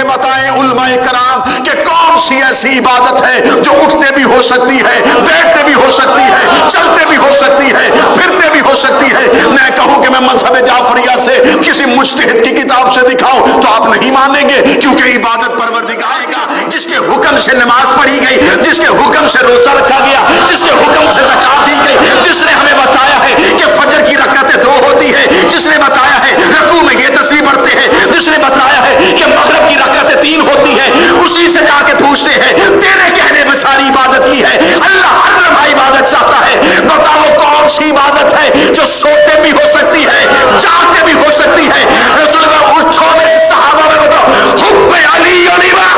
بتائیں علماء کرام کہ کون سی ایسی عبادت ہے جو اٹھتے بھی ہو سکتی ہے، بیٹھتے بھی ہو سکتی ہے، چلتے بھی ہو سکتی ہے، پھرتے بھی ہو سکتی ہے؟ میں کہوں کہ میں مذہب جعفریہ سے کسی مجتہد کی کتاب سے دکھاؤں تو آپ نہیں مانیں گے، کیونکہ عبادت پروردگار کا جس کے حکم سے نماز پڑھی گئی، جس کے حکم سے روزہ رکھا گیا، جس کے حکم سے زکات دی گئی، جس نے ہمیں بتایا ہے کہ فجر کی رکعتیں 2 ہوتی ہے، جس نے بتایا ہے رکوع میں یہ تسبیح پڑھتے ہیں، جس نے بتایا ہے کہ مغرب کی رکعتیں 3 ہوتی ہیں، اسی سے جا کے پوچھتے ہیں تیرے کہنے میں ساری عبادت کی ہے؟ اللہ ہر لمحہ عبادت چاہتا ہے۔ بتاؤ کون سی عبادت ہے جو سوتے بھی ہو سکتی ہے، جاگتے بھی ہو سکتی ہے؟ رسول اللہ اٹھو میرے صحابہ میں بتاؤ، حب علی و نباہ۔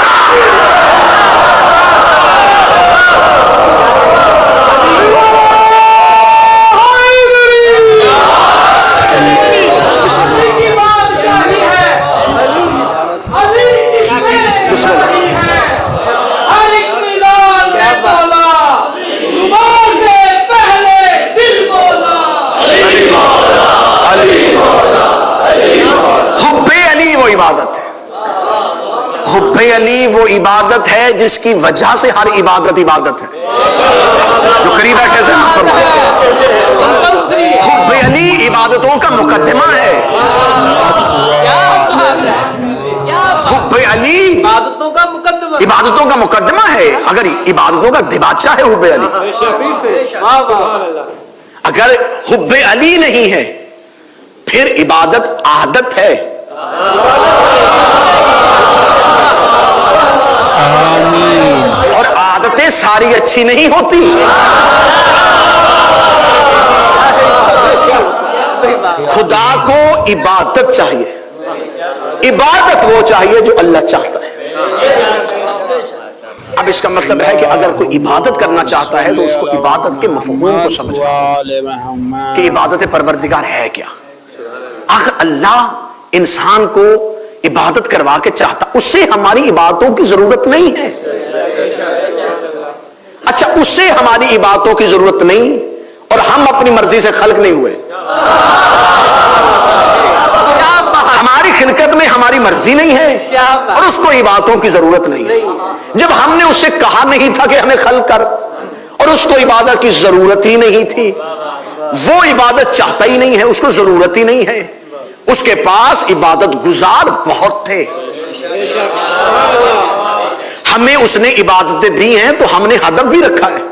حب علی وہ عبادت ہے جس کی وجہ سے ہر عبادت عبادت ہے۔ جو قریب بیٹھے سے حب علی عبادتوں کا مقدمہ ہے۔ حب علی عبادتوں کا مقدمہ ہے۔ اگر عبادتوں کا دباچہ ہے حب علی، اگر حب علی نہیں ہے پھر عبادت عادت ہے۔ اور عادتیں ساری اچھی نہیں ہوتی۔ خدا کو عبادت چاہیے، عبادت وہ چاہیے جو اللہ چاہتا ہے۔ اب اس کا مطلب ہے کہ اگر کوئی عبادت کرنا چاہتا ہے تو اس کو عبادت کے مفہوم کو سمجھنا کہ عبادت پروردگار ہے کیا۔ آخر اللہ انسان کو عبادت کروا کے چاہتا، اس سے ہماری عبادتوں کی ضرورت نہیں ہے۔ اچھا، اس سے ہماری عبادتوں کی ضرورت نہیں اور ہم اپنی مرضی سے خلق نہیں ہوئے، ہماری خلقت میں ہماری مرضی نہیں ہے اور اس کو عبادتوں کی ضرورت نہیں ہے۔ جب ہم نے اس سے کہا نہیں تھا کہ ہمیں خلق کر اور اس کو عبادت کی ضرورت ہی نہیں تھی، وہ عبادت چاہتا ہی نہیں ہے، اس کو ضرورت ہی نہیں ہے، اس کے پاس عبادت گزار بہت تھے۔ ہمیں اس نے عبادتیں دی ہیں تو ہم نے ہدف بھی رکھا ہے،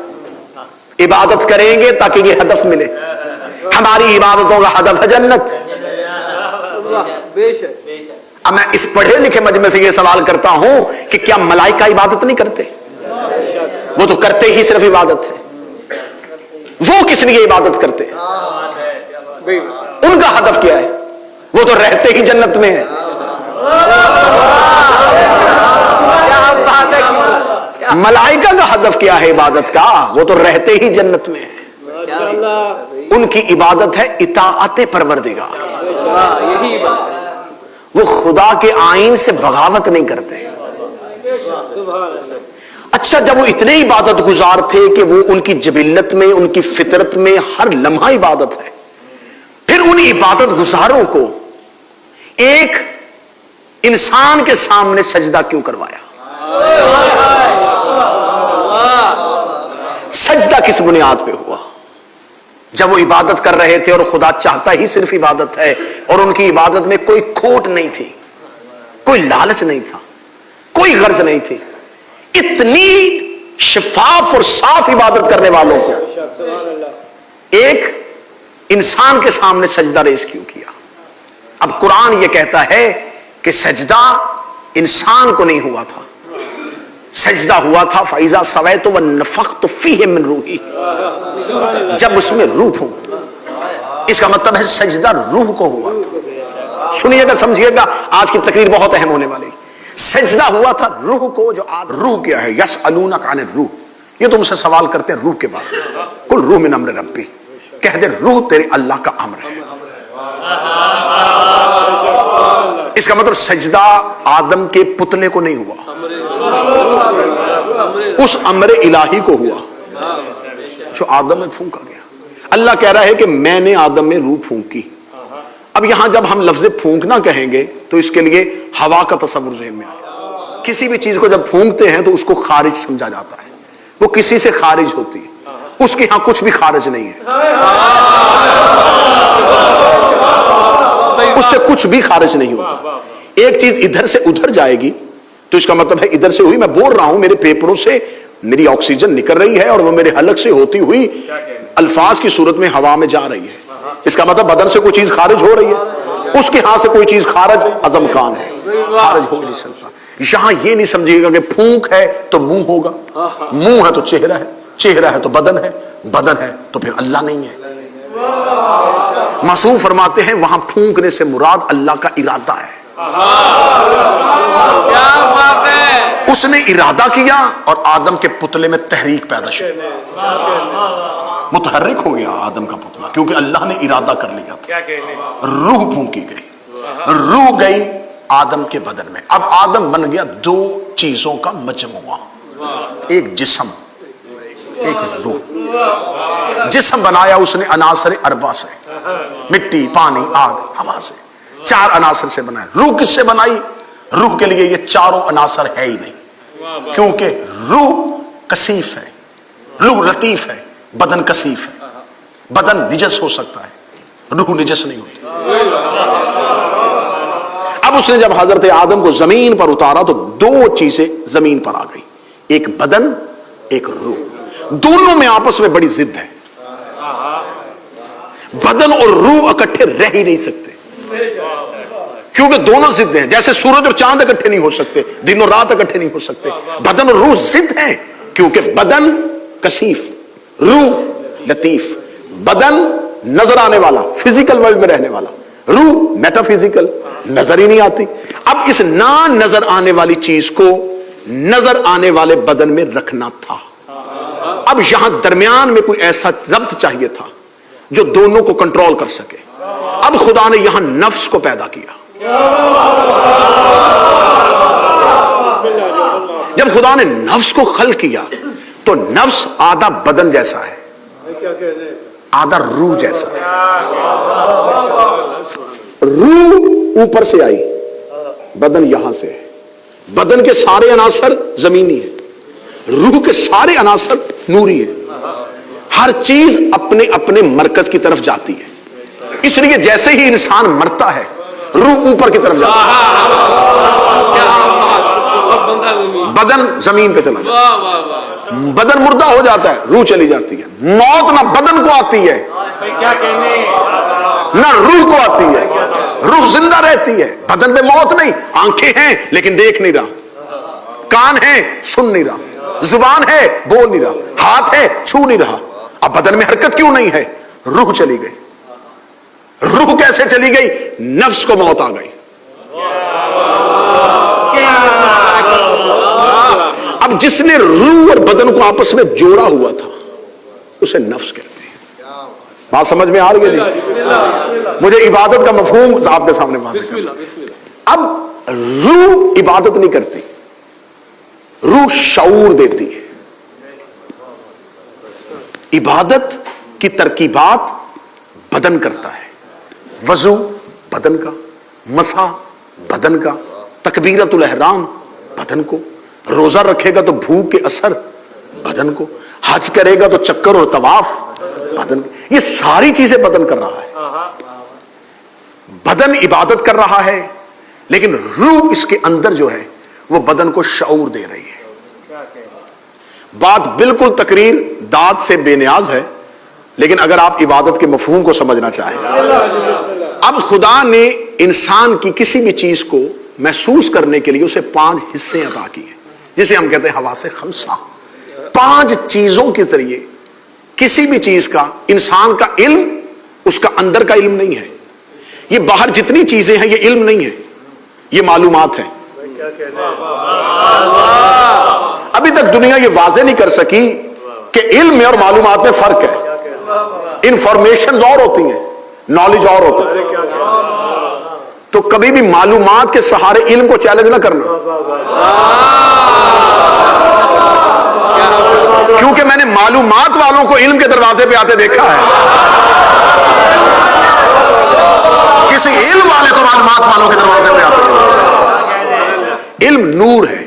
عبادت کریں گے تاکہ یہ ہدف ملے۔ ہماری عبادتوں کا ہدف ہے جنت۔ اب میں اس پڑھے لکھے مجمع سے یہ سوال کرتا ہوں کہ کیا ملائکہ عبادت نہیں کرتے؟ وہ تو کرتے ہی صرف عبادت ہے۔ وہ کس لیے عبادت کرتے؟ ان کا ہدف کیا ہے؟ وہ تو رہتے ہی جنت میں ہے۔ ملائکہ کا ہدف کیا ہے عبادت کا؟ وہ تو رہتے ہی جنت میں ہے۔ ان کی عبادت ہے اطاعت پروردگار، وہ خدا کے آئین سے بغاوت نہیں کرتے۔ اچھا، جب وہ اتنے عبادت گزار تھے کہ وہ ان کی جبلت میں، ان کی فطرت میں ہر لمحہ عبادت ہے، پھر ان عبادت گزاروں کو ایک انسان کے سامنے سجدہ کیوں کروایا؟ سجدہ کس بنیاد پہ ہوا؟ جب وہ عبادت کر رہے تھے اور خدا چاہتا ہی صرف عبادت ہے اور ان کی عبادت میں کوئی کھوٹ نہیں تھی، کوئی لالچ نہیں تھا، کوئی غرض نہیں تھی، اتنی شفاف اور صاف عبادت کرنے والوں کو ایک انسان کے سامنے سجدہ ریز کیوں کیا؟ اب قرآن یہ کہتا ہے کہ سجدہ انسان کو نہیں ہوا تھا، سجدہ ہوا تھا فَإِذَا سَوَيْتُ وَنَفَخْتُ فِيهِ مِنْ رُوحِي، جب اس میں روح ہو۔ اس کا مطلب ہے سجدہ روح کو ہوا تھا۔ سنیے گا، سمجھیے گا، آج کی تقریر بہت اہم ہونے والی۔ سجدہ ہوا تھا روح کو، جو روح کیا ہے؟ یسألونک عن الروح، یہ تم سے سوال کرتے ہیں روح کے بارے میں، قل روح من امر ربی، کہہ دے روح تیرے اللہ کا امر ہے۔ اس کا مطلب سجدہ آدم کے پتلے کو نہیں ہوا، اس امر الہی کو ہوا جو آدم میں پھونکا گیا۔ اللہ کہہ رہا ہے کہ میں نے آدم میں روح پھونکی۔ اب یہاں جب ہم لفظ پھونکنا کہیں گے تو اس کے لیے ہوا کا تصور ذہن میں آیا۔ کسی بھی چیز کو جب پھونکتے ہیں تو اس کو خارج سمجھا جاتا ہے، وہ کسی سے خارج ہوتی ہے، اس کے ہاں کچھ بھی خارج نہیں ہے، اس سے کچھ بھی خارج نہیں ہوتا۔ ایک چیز ادھر سے ادھر جائے گی تو اس کا مطلب ہے ادھر سے ہوئی، میں بول رہا ہوں میرے پھیپھڑوں سے میری آکسیجن نکل رہی ہے اور وہ میرے حلق سے ہوتی ہوئی الفاظ کی صورت میں ہوا میں جا رہی ہے، اس کا مطلب بدن سے کوئی چیز خارج ہو رہی ہے، اس کے ہاں سے کوئی چیز خارج عزم کان ہے، خارج ہو نہیں سکتا۔ یہاں یہ نہیں سمجھیے گا کہ پھونک ہے تو منہ ہوگا، منہ ہے تو چہرہ ہے، چہرہ ہے تو بدن ہے، بدن ہے تو پھر اللہ نہیں ہے۔ معصوم فرماتے ہیں وہاں پھونکنے سے مراد اللہ کا ارادہ ہے، کیا بات ہے، اس نے ارادہ کیا اور آدم کے پتلے میں تحریک پیدا شو، متحرک ہو گیا آدم کا پتلا، کیونکہ اللہ نے ارادہ کر لیا تھا۔ روح پھونکی گئی، روح گئی آدم کے بدن میں، اب آدم بن گیا دو چیزوں کا مجموعہ، ایک جسم ایک روح۔ جسم بنایا اس نے عناصر اربع سے، مٹی، پانی، آگ، ہوا سے، چار عناصر سے بنایا۔ روح کس سے بنائی؟ روح کے لیے یہ چاروں عناصر ہے ہی نہیں، کیونکہ روح کثیف ہے، روح لطیف ہے، بدن کثیف ہے، بدن نجس ہو سکتا ہے، روح نجس نہیں ہوتی۔ اب اس نے جب حضرت آدم کو زمین پر اتارا تو دو چیزیں زمین پر آ گئی، ایک بدن ایک روح، دونوں میں آپس میں بڑی ضد ہے، بدن اور روح اکٹھے رہ ہی نہیں سکتے، کیونکہ دونوں ضد ہیں، جیسے سورج اور چاند اکٹھے نہیں ہو سکتے، دن اور رات اکٹھے نہیں ہو سکتے، بدن اور روح ضد ہیں، کیونکہ بدن کثیف، روح لطیف، بدن نظر آنے والا فزیکل ورلڈ میں رہنے والا، روح میٹا فزیکل نظر ہی نہیں آتی۔ اب اس نہ نظر آنے والی چیز کو نظر آنے والے بدن میں رکھنا تھا، اب یہاں درمیان میں کوئی ایسا ضبط چاہیے تھا جو دونوں کو کنٹرول کر سکے۔ اب خدا نے یہاں نفس کو پیدا کیا، جب خدا نے نفس کو خلق کیا تو نفس آدھا بدن جیسا ہے، آدھا روح جیسا ہے۔ روح اوپر سے آئی، بدن یہاں سے ہے، بدن کے سارے عناصر زمینی ہیں، روح کے سارے عناصر نوری ہیں، ہر چیز اپنے اپنے مرکز کی طرف جاتی ہے، اس لیے جیسے ہی انسان مرتا ہے روح اوپر کی طرف جاتی ہے، بدن زمین پہ چلا جاتا ہے، بدن مردہ ہو جاتا ہے روح چلی جاتی ہے، موت نہ بدن کو آتی ہے نہ روح کو آتی ہے، روح زندہ رہتی ہے، بدن پہ موت نہیں، آنکھیں ہیں لیکن دیکھ نہیں رہا، کان ہے سن نہیں رہا، زبان ہے بول نہیں رہا، ہاتھ ہے چھو نہیں رہا، اب بدن میں حرکت کیوں نہیں ہے؟ روح چلی گئی۔ روح کیسے چلی گئی؟ نفس کو موت آ گئی۔ اب جس نے روح اور بدن کو آپس میں جوڑا ہوا تھا اسے نفس کہتے ہیں۔ بات سمجھ میں آ رہی ہے جی؟ مجھے عبادت کا مفہوم آپ کے سامنے واضح کرنا۔ اب روح عبادت نہیں کرتی، روح شعور دیتی ہے۔ عبادت کی ترکیبات بدن کرتا ہے، وضو بدن کا، مسح بدن کا، تکبیرۃ الاحرام بدن کو، روزہ رکھے گا تو بھوک کے اثر بدن کو، حج کرے گا تو چکر اور طواف بدن کو، یہ ساری چیزیں بدن کر رہا ہے۔ بدن عبادت کر رہا ہے لیکن روح اس کے اندر جو ہے وہ بدن کو شعور دے رہی ہے۔ بات بالکل تقریر داد سے بے نیاز ہے، لیکن اگر آپ عبادت کے مفہوم کو سمجھنا چاہیں، اب خدا نے انسان کی کسی بھی چیز کو محسوس کرنے کے لیے اسے 5 حصے عطا کیے، جسے ہم کہتے ہیں حواس خمسہ۔ 5 چیزوں کے ذریعے کسی بھی چیز کا، انسان کا علم اس کا اندر کا علم نہیں ہے، یہ باہر جتنی چیزیں ہیں یہ علم نہیں ہے، یہ معلومات ہے۔ ابھی تک دنیا یہ واضح نہیں کر سکی کہ علم میں اور معلومات میں فرق ہے، انفارمیشن اور ہوتی ہیں، نالج اور ہوتا ہے، تو کبھی بھی معلومات کے سہارے علم کو چیلنج نہ کرنا، کیونکہ میں نے معلومات والوں کو علم کے دروازے پہ آتے دیکھا ہے، کسی علم والے کو معلومات والوں کے دروازے پہ آتے۔ علم نور ہے،